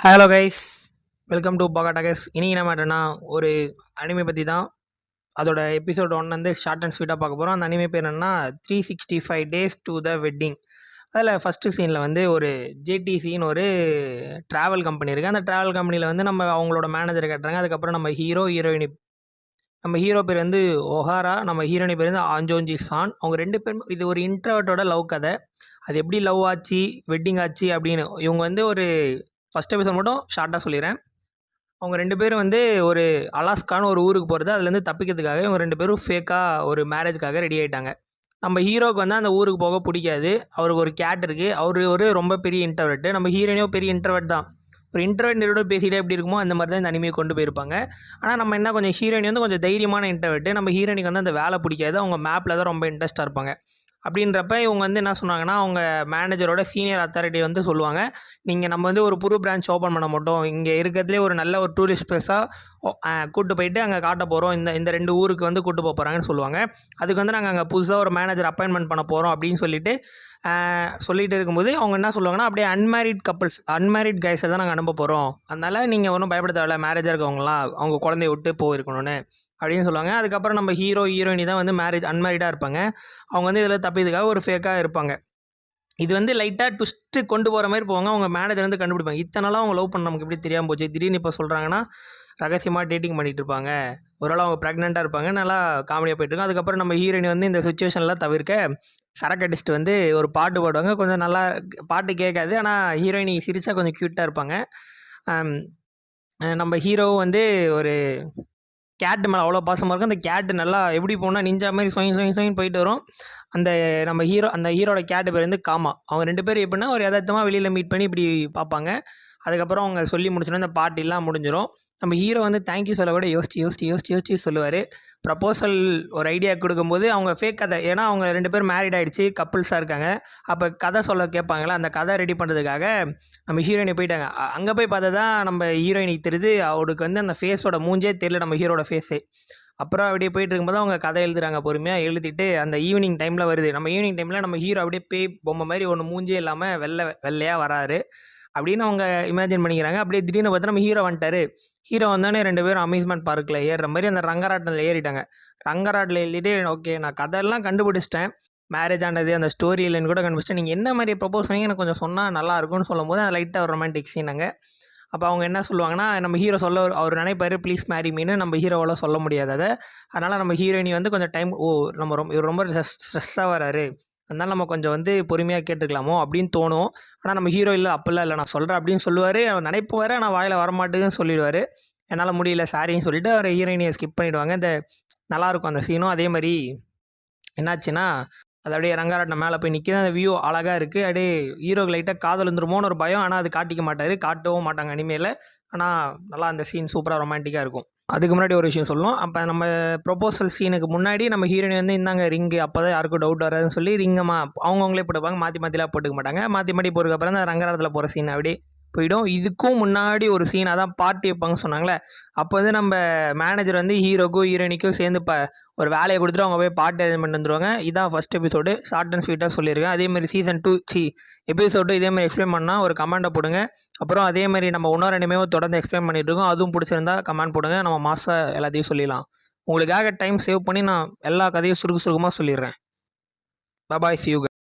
Hello guys, welcome to பகாட்டாகஸ். இன்றைக்கி நம்ம என்னன்னா ஒரு அனிமே பற்றி தான். அதோட எபிசோட் 1 வந்து ஷார்ட் அண்ட் ஸ்வீட்டாக பார்க்க போகிறோம். அந்த அனிமே பேர் என்னென்னா 365 டேஸ் டு த வெட்டிங். அதில் ஃபஸ்ட்டு சீனில் வந்து ஒரு ஜேடிசின்னு ஒரு ட்ராவல் கம்பெனி இருக்குது. அந்த ட்ராவல் கம்பெனியில் வந்து நம்ம அவங்களோட மேனேஜரை கட்டுறாங்க. அதுக்கப்புறம் நம்ம ஹீரோயினி, நம்ம ஹீரோ பேர் வந்து ஒஹாரா, நம்ம ஹீரோயினி பேர் வந்து ஆஞ்சோஞ்சி சான். அவங்க ரெண்டு பேரும் இது ஒரு இன்ட்ரவர்ட்டோட லவ் கதை. அது எப்படி லவ் ஆச்சு, வெட்டிங் ஆச்சு அப்படின்னு இவங்க வந்து ஒரு ஃபஸ்ட் எபிசோட் மட்டும் ஷார்ட்டாக சொல்லிடுறேன். அவங்க ரெண்டு பேரும் வந்து ஒரு அலாஸ்கான்னு ஒரு ஊருக்கு போகிறது, அதுலேருந்து தப்பிக்கிறதுக்காக இவங்க ரெண்டு பேரும் ஃபேக்காக ஒரு மேரேஜ்க்காக ரெடி ஆகிட்டாங்க. நம்ம ஹீரோவுக்கு வந்து அந்த ஊருக்கு போக பிடிக்காது. அவருக்கு ஒரு கேட் இருக்குது. அவர் ஒரு ரொம்ப பெரிய இன்ட்ரவர்ட்டு. நம்ம ஹீரோயினோ பெரிய இன்ட்ரவர்ட் தான். ஒரு இன்ட்ரவர்ட் பேசிகிட்டே எப்படி இருக்குமோ அந்த மாதிரி தான் இந்த அனிமையை கொண்டு போயிருப்பாங்க. ஆனால் நம்ம என்ன கொஞ்சம் ஹீரோயினி வந்து கொஞ்சம் தைரியமான இன்ட்ரவர்ட்டு. நம்ம ஹீரோயினிக்கு வந்து அந்த வேலை பிடிக்காது. அவங்க மேப்பில் தான் ரொம்ப இன்ட்ரெஸ்ட்டாக இருப்பாங்க. அப்படின்றப்ப இவங்க வந்து என்ன சொன்னாங்கன்னா, அவங்க மேனேஜரோட சீனியர் அத்தாரிட்டி வந்து சொல்லுவாங்க, நீங்கள் நம்ம வந்து ஒரு புது பிரான்ச் ஓப்பன் பண்ண மாட்டோம். இங்கே இருக்கிறதுலே ஒரு நல்ல ஒரு டூரிஸ்ட் பிளேஸாக கூட்டு போயிட்டு அங்கே காட்ட போகிறோம். இந்த 2 ஊருக்கு வந்து கூட்டு போகிறாங்கன்னு சொல்லுவாங்க. அதுக்கு வந்து நாங்கள் அங்கே புதுசாக ஒரு மேனேஜர் அப்பாயின்மெண்ட் பண்ண போகிறோம் அப்படின்னு சொல்லிட்டு இருக்கும்போது அவங்க என்ன சொல்லுவாங்கன்னா, அப்படியே அன்மேரிட் கைஸை தான் நாங்கள் அனுப்ப போகிறோம். அதனால் நீங்கள் ஒன்றும் பயப்பட தேவையில்ல, மேரேஜாக இருக்கவங்களாம் அவங்க குழந்தைய விட்டு போயிருக்கணும்னு அப்படின்னு சொல்லுவாங்க. அதுக்கப்புறம் நம்ம ஹீரோயினி தான் வந்து அன்மேரிடாக இருப்பாங்க. அவங்க வந்து இதில் தப்பிதுக்காக ஒரு ஃபேக்காக இருப்பாங்க. இது வந்து லைட்டாக ட்விஸ்ட்டு கொண்டு போகிற மாதிரி போவாங்க. அவங்க மேனேஜர் வந்து கண்டுபிடிப்பாங்க. இத்தனை நாளாக அவங்க லவ் பண்ண நமக்கு எப்படி தெரியாமல் போச்சு, திடீர்னு இப்போ சொல்கிறாங்கன்னா ரகசியமாக டேட்டிங் பண்ணிகிட்டு இருப்பாங்க. ஒரு நாள் அவங்க ப்ரெக்னெண்ட்டாக இருப்பாங்க. நல்லா காமெடியாக போயிட்டுருக்கோம். அதுக்கப்புறம் நம்ம ஹீரோயினி வந்து இந்த சுச்சுவேஷன்லாம் தவிர்க்க சரக்கு அடிச்சுட்டு வந்து ஒரு பாட்டு பாடுவாங்க. கொஞ்சம் நல்லா பாட்டு கேட்காது, ஆனால் ஹீரோயினி சிரிச்சா கொஞ்சம் க்யூட்டாக இருப்பாங்க. நம்ம ஹீரோவும் வந்து ஒரு கேட்டு மேலே அவ்வளோ பாசமாக இருக்கும். அந்த கேட்டு நல்லா எப்படி போனால் நிஞ்சா மாதிரி சொயின்னு போயிட்டு வரும். அந்த ஹீரோட கேட்டு பேர் வந்து காமா. அவங்க 2 பேரும் எப்படின்னா ஒரு யதார்த்தமாக வெளியில் மீட் பண்ணி இப்படி பார்ப்பாங்க. அதுக்கப்புறம் அவங்க சொல்லி முடிச்சோன்னா அந்த பார்ட்டிலாம் முடிஞ்சிடும். நம்ம ஹீரோ வந்து தேங்க்யூ சொல்ல கூட யோசிச்சு சொல்லுவார். ப்ரப்போசல் ஒரு ஐடியா கொடுக்கும்போது அவங்க ஃபேக் கதை, ஏன்னா அவங்க 2 பேரும் மேரிட் ஆகிடுச்சு, கப்புள்ஸாக இருக்காங்க. அப்போ கதை சொல்ல கேட்பாங்களா, அந்த கதை ரெடி பண்ணுறதுக்காக நம்ம ஹீரோயினி போயிட்டாங்க. அங்கே போய் பார்த்தா தான் நம்ம ஹீரோயினிக்கு தெரியுது அவருக்கு வந்து அந்த ஃபேஸோட மூஞ்சே தெரியல, நம்ம ஹீரோட ஃபேஸு. அப்புறம் அப்படியே போயிட்டு இருக்கும்போது அவங்க கதை எழுதுறாங்க. பொறுமையாக எழுதிட்டு அந்த ஈவினிங் டைமில் வருது. நம்ம ஈவினிங் டைமில் நம்ம ஹீரோ அப்படியே பேய் பொம்மை மாதிரி ஒன்று மூஞ்சே இல்லாமல் வெள்ளையாக வராரு அப்படின்னு அவங்க இமேஜின் பண்ணிக்கிறாங்க. அப்படியே திடீர்னு பார்த்தா நம்ம ஹீரோ வந்துட்டார். ஹீரோ வந்தோடனே 2 பேரும் அம்யூஸ்மெண்ட் பார்க்கில் ஏறுற மாதிரி அந்த ரங்கராட்டில் ஏறிட்டாங்க. ரங்கராட்டில் எழுதிட்டு ஓகே நான் கதையெல்லாம் கண்டுபிடிச்சிட்டேன், மேரேஜ் ஆனது அந்த ஸ்டோரி இல்லைன்னு கூட கண்டுபிடிச்சிட்டேன், நீங்கள் என்ன மாதிரி ப்ரப்போஸ் பண்ணி எனக்கு கொஞ்சம் சொன்னால் நல்லா இருக்கும்னு சொல்லும் போது அது லைட்டாக ஒரு ரொமான்டிக் சீனாங்க. அப்போ அவங்க என்ன சொல்லுவாங்கன்னா, நம்ம ஹீரோ அவர் நினைப்பார் ப்ளீஸ் மேரி மீன்னு, நம்ம ஹீரோவால் சொல்ல முடியாது அதை. அதனால் நம்ம ஹீரோயினி வந்து கொஞ்சம் டைம் நம்ம ரொம்ப ஸ்ட்ரெஸ்ஸாக வராரு, அதனால் நம்ம கொஞ்சம் வந்து பொறுமையாக கேட்டுக்கலாமோ அப்படின்னு தோணும். ஆனால் நம்ம ஹீரோ இல்லை அப்படிலாம் இல்லை நான் சொல்கிறேன் அப்படின்னு சொல்லுவார். அவர் நினைப்பு வேறு, ஆனால் வாயில் வரமாட்டேங்குன்னு சொல்லிடுவார். என்னால் முடியல சாரின்னு சொல்லிவிட்டு அவர் ஹீரோயினியை ஸ்கிப் பண்ணிவிடுவாங்க. நல்லாயிருக்கும் அந்த சீனும். அதே மாதிரி என்னாச்சுன்னா, அது அப்படியே ரங்கராட்டினம் மேலே போய் நிற்கிது. அந்த வியூ அழகாக இருக்குது. அப்படியே ஹீரோக்கு லைட்டாக காதல் வந்துருமோன்னு ஒரு பயம், ஆனால் அது காட்டிக்க மாட்டார், காட்டவும் மாட்டாங்க அனிமேல. ஆனால் நல்லா அந்த சீன் சூப்பராக ரொமான்டிக்காக இருக்கும். அதுக்கு முன்னாடி ஒரு விஷயம் சொல்லணும். அப்போ நம்ம ப்ரொபோசல் சீனுக்கு முன்னாடி நம்ம ஹீரோயின் வந்து இந்தாங்க ரிங்கு, அப்போ தான் யாருக்கும் டவுட் வராதுன்னு சொல்லி ரிங்கம்மா அவங்கவுங்களே போட்டுப்பாங்க, மாற்றிலாம் போட்டுக்க மாட்டாங்க. மாற்றி போகிறதுக்கப்புறம் தான் ரங்கராட்டத்தில் போகிற சீன் அப்படியே போயிடும். இதுக்கும் முன்னாடி ஒரு சீன், அதான் பார்ட்டி வைப்பாங்க சொன்னாங்களே, அப்போ வந்து நம்ம மேனேஜர் வந்து ஹீரோக்கும் ஹீரோயினிக்கும் சேர்ந்து ஒரு வேலையை கொடுத்துட்டு அவங்க போய் பார்ட்டி அரேஞ்ச்மெண்ட் வந்துடுவாங்க. இதான் ஃபஸ்ட் எபிசோடு, ஷார்ட் அண்ட் ஸ்வீட்டாக சொல்லியிருக்கேன். அதேமாதிரி சீசன் 2 எபிசோடு இதேமாதிரி எக்ஸ்பிளைன் பண்ணால் ஒரு கமெண்ட்டை போடுங்க. அப்புறம் அதேமாதிரி நம்ம இன்னொரு ரெண்டுமே தொடர்ந்து எக்ஸ்பிளைன் பண்ணிட்டு இருக்கோம். அதுவும் பிடிச்சிருந்தா கமெண்ட் போடுங்க. நம்ம மாதம் எல்லாத்தையும் சொல்லிடலாம். உங்களுக்காக டைம் சேவ் பண்ணி நான் எல்லா கதையும் சுருக்கமாக சொல்லிடுறேன். பாய், see you guys.